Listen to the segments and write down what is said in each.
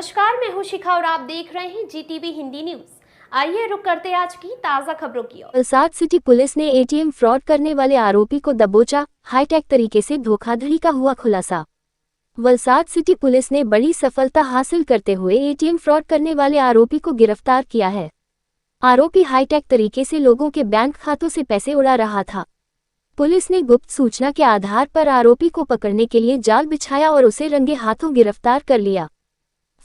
नमस्कार, मैं हूं शिखा और आप देख रहे हैं जीटीवी हिंदी न्यूज। आइए रुक करते हैं आज की ताजा खबरों की ओर। वलसाड सिटी पुलिस ने एटीएम फ्रॉड करने वाले आरोपी को दबोचा, हाईटेक तरीके से धोखाधड़ी का हुआ खुलासा। वलसाड सिटी पुलिस ने बड़ी सफलता हासिल करते हुए एटीएम फ्रॉड करने वाले आरोपी को गिरफ्तार किया है। आरोपी हाईटेक तरीके से लोगों के बैंक खातों से पैसे उड़ा रहा था। पुलिस ने गुप्त सूचना के आधार पर आरोपी को पकड़ने के लिए जाल बिछाया और उसे रंगे हाथों गिरफ्तार कर लिया।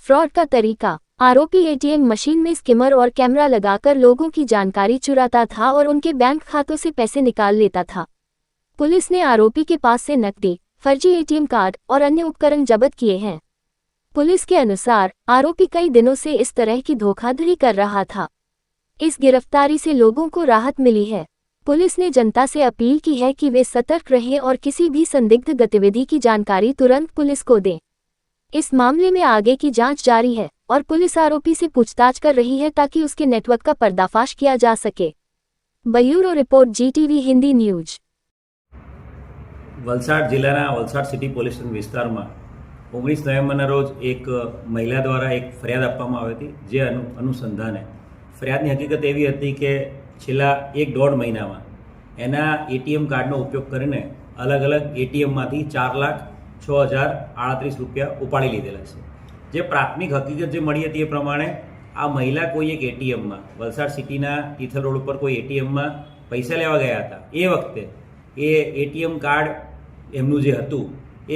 फ्रॉड का तरीका: आरोपी एटीएम मशीन में स्किमर और कैमरा लगाकर लोगों की जानकारी चुराता था और उनके बैंक खातों से पैसे निकाल लेता था। पुलिस ने आरोपी के पास से नकदी, फर्जी एटीएम कार्ड और अन्य उपकरण जब्त किए हैं। पुलिस के अनुसार आरोपी कई दिनों से इस तरह की धोखाधड़ी कर रहा था। इस गिरफ्तारी से लोगों को राहत मिली है। पुलिस ने जनता से अपील की है कि वे सतर्क रहें और किसी भी संदिग्ध गतिविधि की जानकारी तुरंत पुलिस को दें। इस मामले में आगे की जांच जारी है और पुलिस आरोपी से पूछताछ कर रही है ताकि उसके नेटवर्क का पर्दाफाश किया जा सके। Bureau report, GTV Hindi news. Valsad जिल्लाના વલસાડ સિટી પોલીસ સ્ટેશન વિસ્તારમાં 19 નવેમ્બરના રોજ એક મહિલા દ્વારા એક ફરિયાદ આપવામાં આવી હતી, જે અનુસંધાને ફરિયાદની હકીકત એવી હતી કે છેલ્લા 1.5 મહિનામાં એના એટીએમ કાર્ડનો ઉપયોગ કરીને અલગ અલગ એટીએમમાંથી 4,06,038 રૂપિયા ઉપાડી લીધેલા છે। જે પ્રાથમિક હકીકત જે મળી હતી એ પ્રમાણે આ મહિલા કોઈ એક એટીએમમાં વલસાડ સિટીના તિથલ રોડ ઉપર કોઈ એટીએમમાં પૈસા લેવા ગયા હતા। એ વખતે એ એટીએમ કાર્ડ એમનું જે હતું એ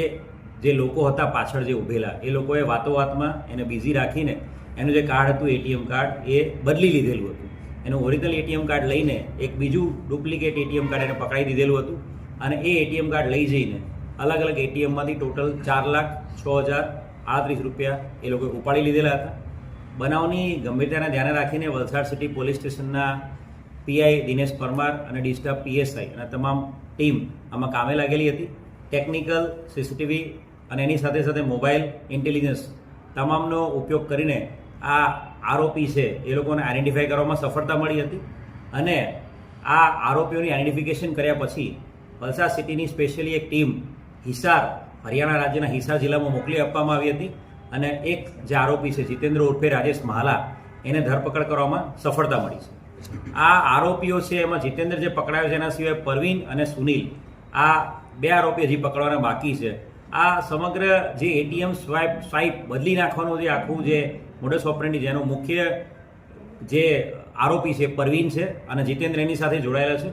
જે લોકો હતા પાછળ જે ઊભેલા એ લોકોએ વાતોવાતમાં એને બિઝી રાખીને એનું જે કાર્ડ હતું એટીએમ કાર્ડ એ બદલી લીધેલું હતું। એનું ઓરિજિનલ એટીએમ કાર્ડ લઈને એક બીજું ડુપ્લિકેટ એટીએમ કાર્ડ એને પકડાઈ દીધેલું હતું અને એ એટીએમ કાર્ડ લઈ જઈને અલગ અલગ એટીએમમાંથી ટોટલ 4,06,038 રૂપિયા એ લોકોએ ઉપાડી લીધેલા હતા। બનાવની ગંભીરતાને ધ્યાને રાખીને વલસાડ સિટી પોલીસ સ્ટેશનના પીઆઈ દિનેશ પરમાર અને ડીસ્ટાફ પીએસઆઈ અને તમામ ટીમ આમાં કામે લાગેલી હતી। ટેકનિકલ, સીસીટીવી અને એની સાથે સાથે મોબાઈલ ઇન્ટેલિજન્સ તમામનો ઉપયોગ કરીને આ આરોપી છે એ લોકોને આઈડેન્ટિફાઈ કરવામાં સફળતા મળી હતી અને આ આરોપીઓની આઈડેન્ટિફિકેશન કર્યા પછી વલસાડ સિટીની સ્પેશિયલી એક ટીમ હિસાર, હરિયાણા રાજ્યના હિસાર જિલ્લામાં મોકલી આપવામાં આવી હતી અને એક જે આરોપી છે જીતેન્દ્ર ઉર્ફે રાજેશ મહાલા એને ધરપકડ કરવામાં સફળતા મળી છે। આ આરોપીઓ છે એમાં જીતેન્દ્ર જે પકડાયો છે એના સિવાય પરવીન અને સુનિલ આ બે આરોપી હજી પકડવાના બાકી છે। આ સમગ્ર જે એટીએમ સ્વાઇપ બદલી નાખવાનું જે આખું જે મોડસ ઓપરેન્ડી જેનો મુખ્ય જે આરોપી છે પરવીન છે અને જીતેન્દ્ર એની સાથે જોડાયેલા છે।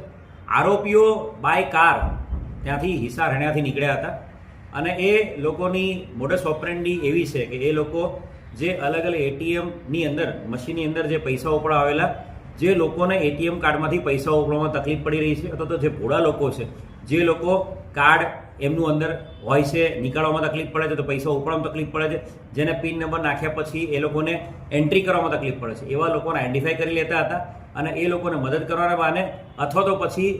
આરોપીઓ બાય કાર ત્યાંથી હિસાર હરિયાણાથી નીકળ્યા હતા અને એ લોકોની મોડસ ઓપરેન્ડી એવી છે કે એ લોકો જે અલગ અલગ એટીએમની અંદર મશીનની અંદર જે પૈસા ઉપડાવેલા જે લોકોને એટીએમ કાર્ડમાંથી પૈસા ઉપડવામાં તકલીફ પડી રહી છે અથવા તો જે ભોળા લોકો છે જે લોકો કાર્ડ એમનું અંદર હોય છે નીકાળવામાં તકલીફ પડે છે તો પૈસા ઉપડવામાં તકલીફ પડે છે, જેને પિન નંબર નાખ્યા પછી એ લોકોને એન્ટ્રી કરવામાં તકલીફ પડે છે, એવા લોકોને આઈડેન્ટિફાઈ કરી લેતા હતા અને એ લોકોને મદદ કરવાના બહાને અથવા તો પછી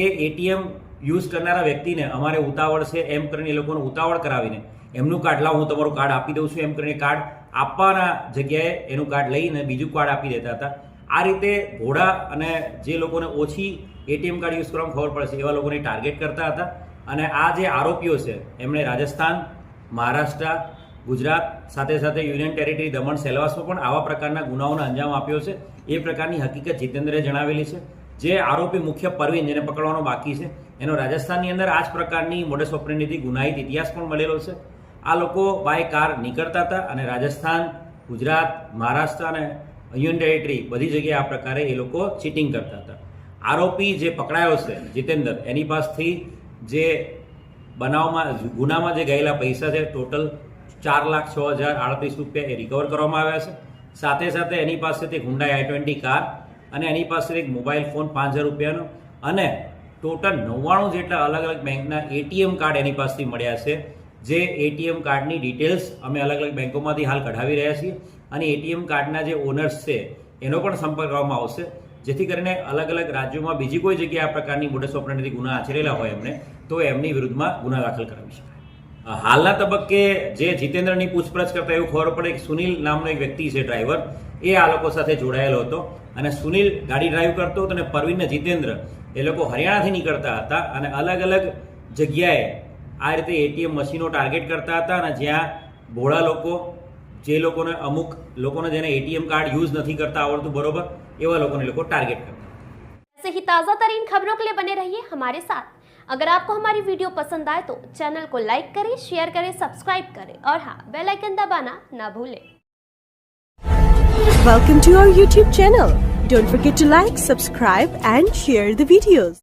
એ એટીએમ યુઝ કરનારા વ્યક્તિને અમારે ઉતાવળ છે એમ કરીને એ લોકોને ઉતાવળ કરાવીને એમનું કાર્ડ લાવ હું તમારું કાર્ડ આપી દઉં છું એમ કરીને કાર્ડ આપવાના જગ્યાએ એનું કાર્ડ લઈને બીજું કાર્ડ આપી દેતા હતા। આ રીતે ભોળા અને જે લોકોને ઓછી એટીએમ કાર્ડ યુઝ કરવામાં ખબર પડે છે એવા લોકોને ટાર્ગેટ કરતા હતા અને આ જે આરોપીઓ છે એમણે રાજસ્થાન, મહારાષ્ટ્ર, ગુજરાત સાથે સાથે યુનિયન ટેરિટરી દમણ સેલવાસમાં પણ આવા પ્રકારના ગુનાઓનો અંજામ આપ્યો છે। એ પ્રકારની હકીકત જીતેન્દ્રે જણાવેલી છે। જે આરોપી મુખ્ય પરવીન જેને પકડવાનો બાકી છે એનો રાજસ્થાનની અંદર આ જ પ્રકારની મોડસ ઓપરેન્ડીથી ગુનાહિત ઇતિહાસ પણ મળેલો છે। આ લોકો બાય કાર નીકળતા હતા અને રાજસ્થાન, ગુજરાત, મહારાષ્ટ્ર અને યુનિયન ટેરિટરી બધી જગ્યાએ આ પ્રકારે એ લોકો ચીટિંગ કરતા હતા। આરોપી જે પકડાયો છે જીતેન્દ્ર એની પાસથી જે બનાવમાં ગુનામાં જે ગયેલા પૈસા છે ટોટલ 4,06,038 રૂપિયા એ રિકવર કરવામાં આવ્યા છે। સાથે સાથે એની પાસેથી એક હુન્ડાઈ i20 કાર અને એની પાસે એક મોબાઈલ ફોન 5,000 રૂપિયાનો અને ટોટલ 99 જેટલા અલગ અલગ બેંકના એટીએમ કાર્ડ એની પાસેથી મળ્યા છે। જે એટીએમ કાર્ડની ડિટેલ્સ અમે અલગ અલગ બેંકોમાંથી હાલ કઢાવી રહ્યા છીએ અને એટીએમ કાર્ડના જે ઓનર્સ છે એનો પણ સંપર્ક કરવામાં આવશે, જેથી કરીને અલગ અલગ રાજ્યોમાં બીજી કોઈ જગ્યાએ આ પ્રકારની મોડસ ઓપરેન્ડીથી ગુના આચરેલા હોય એમને તો એમની વિરુદ્ધમાં ગુના દાખલ કરાવી શકાય। હાલના તબક્કે જે જીતેન્દ્રની પૂછપરછ કરતા એવું ખબર પડે કે સુનિલ નામનો એક વ્યક્તિ છે ડ્રાઈવર, એ આ લોકો સાથે જોડાયેલો હતો અને સુનિલ ગાડી ડ્રાઈવ કરતો હતો અને પરવીન અને જીતેન્દ્ર એ લોકો હરિયાણાથી નીકળતા હતા અને અલગ અલગ જગ્યાએ આ રીતે એટીએમ મશીનો ટાર્ગેટ કરતા હતા અને જ્યાં ભોળા લોકો જે લોકોને અમુક લોકોને જેને એટીએમ કાર્ડ યુઝ નથી करता આવડતું બરોબર એવા લોકોને લોકો ટાર્ગેટ કરતા। ऐसे ही ताज़ा तरीन खबरों के लिए बने रहिए हमारे साथ। अगर आपको हमारी वीडियो पसंद आए तो चैनल को लाइक करें, शेयर करें, सब्सक्राइब करें और हाँ, बेल आइकन दबाना ना भूलें। Welcome to our YouTube channel. Don't forget to like, subscribe and share the videos.